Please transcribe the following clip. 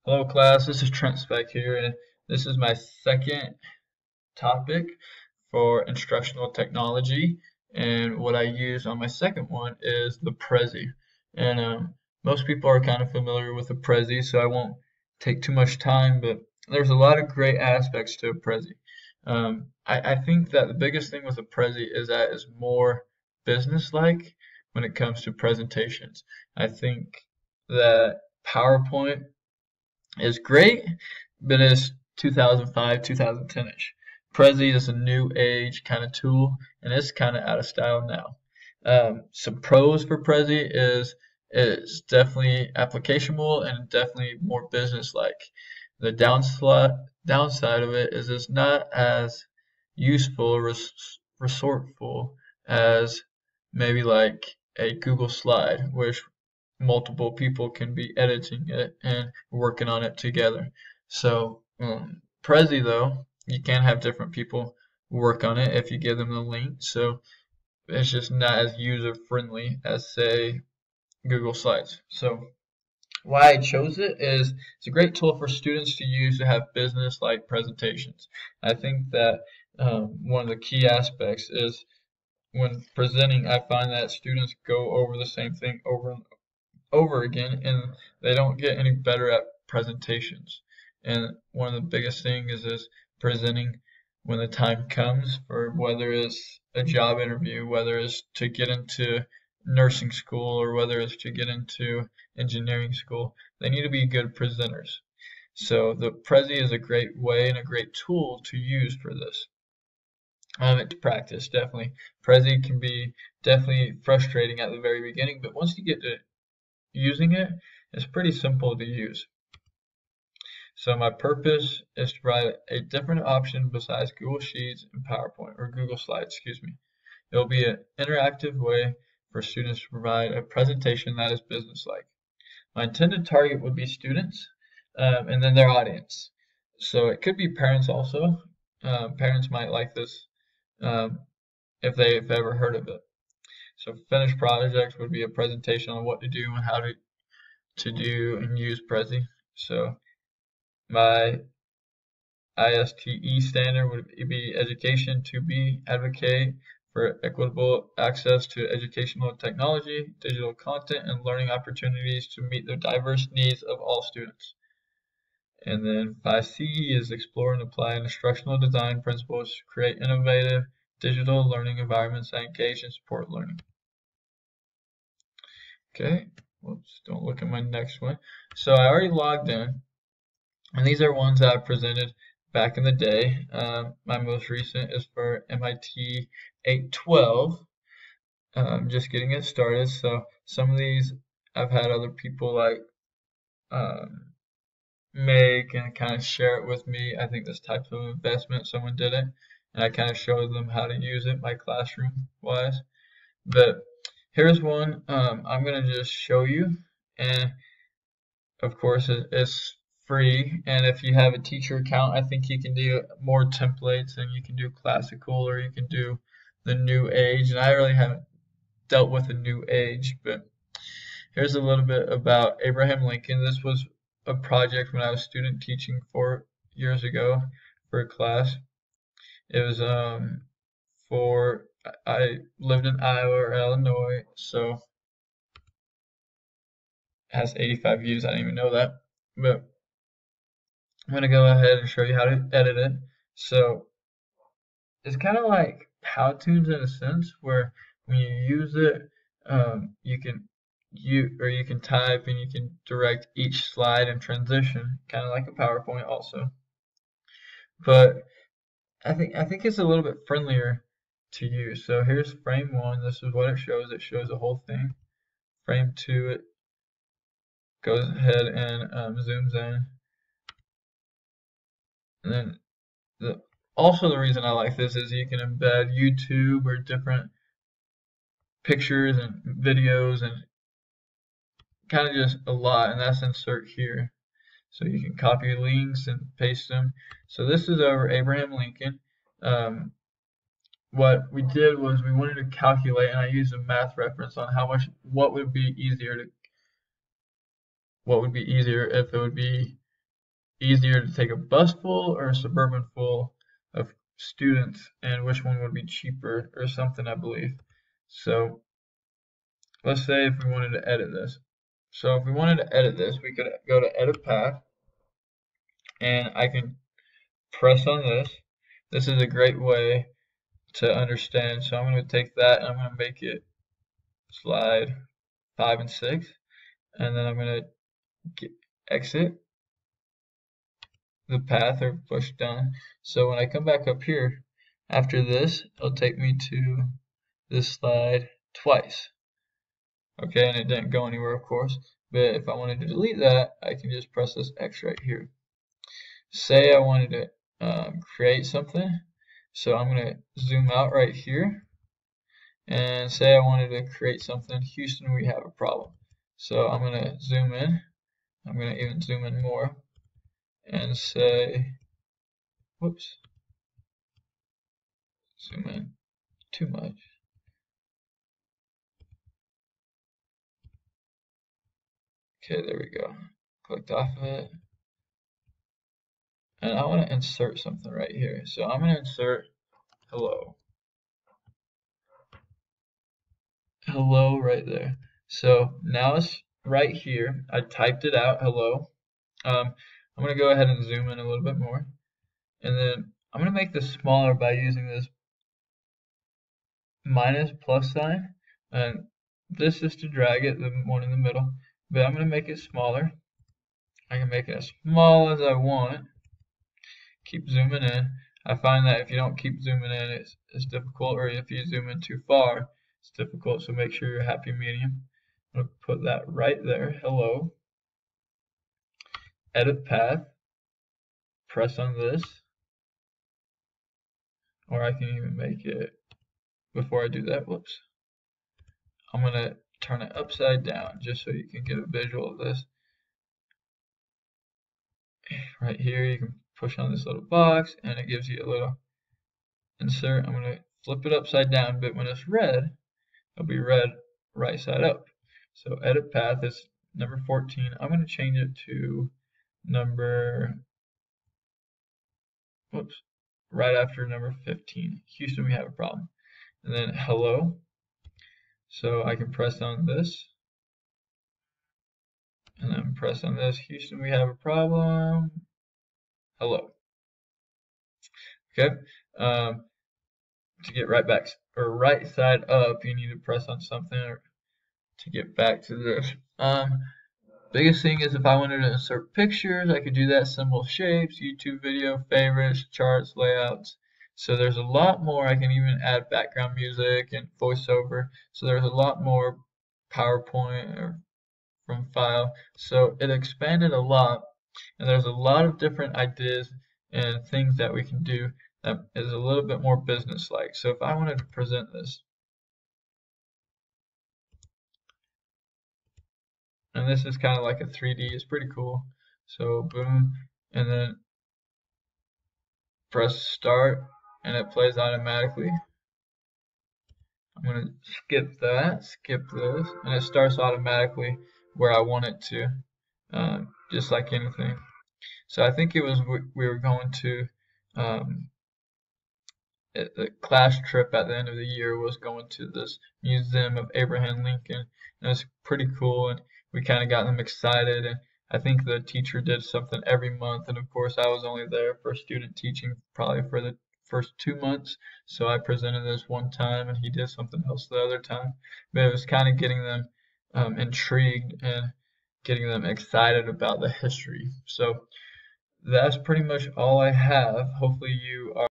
Hello class, this is Trent Speck here, and this is my second topic for instructional technology. And what I use on my second one is the Prezi. And most people are kind of familiar with the Prezi, so I won't take too much time, but there's a lot of great aspects to a Prezi. I think that the biggest thing with the Prezi is that it's more business-like when it comes to presentations. I think that PowerPoint is great, but it's 2005, 2010-ish. Prezi is a new age kind of tool, and it's kind of out of style now. Some pros for Prezi is it's definitely applicationable and definitely more business-like. The downside of it is it's not as useful or resourceful as maybe like a Google slide, which multiple people can be editing it and working on it together. So Prezi though, you can have different people work on it if you give them the link. So it's just not as user friendly as say Google Slides. So why I chose it is it's a great tool for students to use to have business like presentations. I think that one of the key aspects is when presenting, I find that students go over the same thing over and over again and they don't get any better at presentations. And one of the biggest things is presenting when the time comes, for whether it's a job interview, whether it's to get into nursing school, or whether it's to get into engineering school. They need to be good presenters. So the Prezi is a great way and a great tool to use for this. It's practice, definitely. Prezi can be definitely frustrating at the very beginning, but once you get to using it, it's pretty simple to use. So my purpose is to provide a different option besides Google Sheets and PowerPoint, or Google Slides, excuse me. It will be an interactive way for students to provide a presentation that is business-like. My intended target would be students, and then their audience. So it could be parents also. Parents might like this if they've ever heard of it. So finished projects would be a presentation on what to do and how to do and use Prezi. So my ISTE standard would be education to be advocate for equitable access to educational technology, digital content, and learning opportunities to meet the diverse needs of all students. And then 5C is explore and apply instructional design principles to create innovative digital learning environments that engage and support learning. Okay, whoops, don't look at my next one. So I already logged in, and these are ones that I presented back in the day. My most recent is for MIT 812, just getting it started. So some of these I've had other people like make and kind of share it with me. I think this type of investment, someone did it, and I kind of showed them how to use it, my classroom wise. But here's one I'm going to just show you, and of course it's free, and if you have a teacher account, I think you can do more templates, and you can do classical or you can do the new age, and I really haven't dealt with the new age, but here's a little bit about Abraham Lincoln. This was a project when I was student teaching 4 years ago for a class. It was for I lived in Iowa or Illinois, so it has 85 views. I didn't even know that, but I'm gonna go ahead and show you how to edit it. So it's kind of like how-tos in a sense, where when you use it, you can type and you can direct each slide and transition, kind of like a PowerPoint also. But I think it's a little bit friendlier to use. So here's frame 1. This is what it shows. It shows the whole thing. Frame 2, it goes ahead and zooms in. And then also the reason I like this is you can embed YouTube or different pictures and videos and kind of just a lot, and that's insert here. So you can copy links and paste them. So this is over Abraham Lincoln. What we did was we wanted to calculate, and I used a math reference on what would be easier if it would be easier to take a bus full or a Suburban full of students, and which one would be cheaper or something, I believe. So let's say if we wanted to edit this. So if we wanted to edit this, we could go to edit path, and I can press on this. This is a great way to understand. So I'm going to take that and I'm going to make it slide 5 and 6, and then I'm going to exit the path or push done. So when I come back up here after this, it'll take me to this slide twice. Okay, and it didn't go anywhere, of course. But if I wanted to delete that, I can just press this X right here. Say I wanted to create something. So I'm going to zoom out right here. And say I wanted to create something. Houston, we have a problem. So I'm going to zoom in. I'm going to even zoom in more. And say, whoops, zoom in too much. Okay, there we go. Clicked off of it. And I want to insert something right here. So I'm going to insert hello. Hello right there. So now it's right here. I typed it out, hello. I'm going to go ahead and zoom in a little bit more. And then I'm going to make this smaller by using this minus plus sign. And this is to drag it, the one in the middle. But I'm going to make it smaller. I can make it as small as I want. Keep zooming in. I find that if you don't keep zooming in, it's difficult, or if you zoom in too far, it's difficult. So make sure you're happy medium. I'm going to put that right there. Hello. Edit path. Press on this. Or I can even make it, before I do that, whoops. I'm going to turn it upside down just so you can get a visual of this. Right here, you can push on this little box and it gives you a little insert. I'm going to flip it upside down, but when it's red, it'll be red right side up. So edit path is number 14. I'm going to change it to number, whoops, right after number 15. Houston, we have a problem. And then hello. So I can press on this. And then press on this. Houston, we have a problem. Hello. Okay. To get right back or right side up, you need to press on something to get back to this. Biggest thing is if I wanted to insert pictures, I could do that. Symbol, shapes, YouTube video, favorites, charts, layouts. So there's a lot more. I can even add background music and voiceover. So there's a lot more PowerPoint or from file. So it expanded a lot, and there's a lot of different ideas and things that we can do that is a little bit more business-like. So if I wanted to present this, and this is kind of like a 3D, it's pretty cool. So boom, and then press start, and it plays automatically. I'm going to skip that, skip this, and it starts automatically where I want it to, just like anything. So I think it was we were going to the class trip at the end of the year was going to this museum of Abraham Lincoln, and it was pretty cool, and we kind of got them excited, and I think the teacher did something every month, and of course I was only there for student teaching probably for the first 2 months, so I presented this one time and he did something else the other time, but it was kind of getting them intrigued and getting them excited about the history. So that's pretty much all I have. Hopefully you are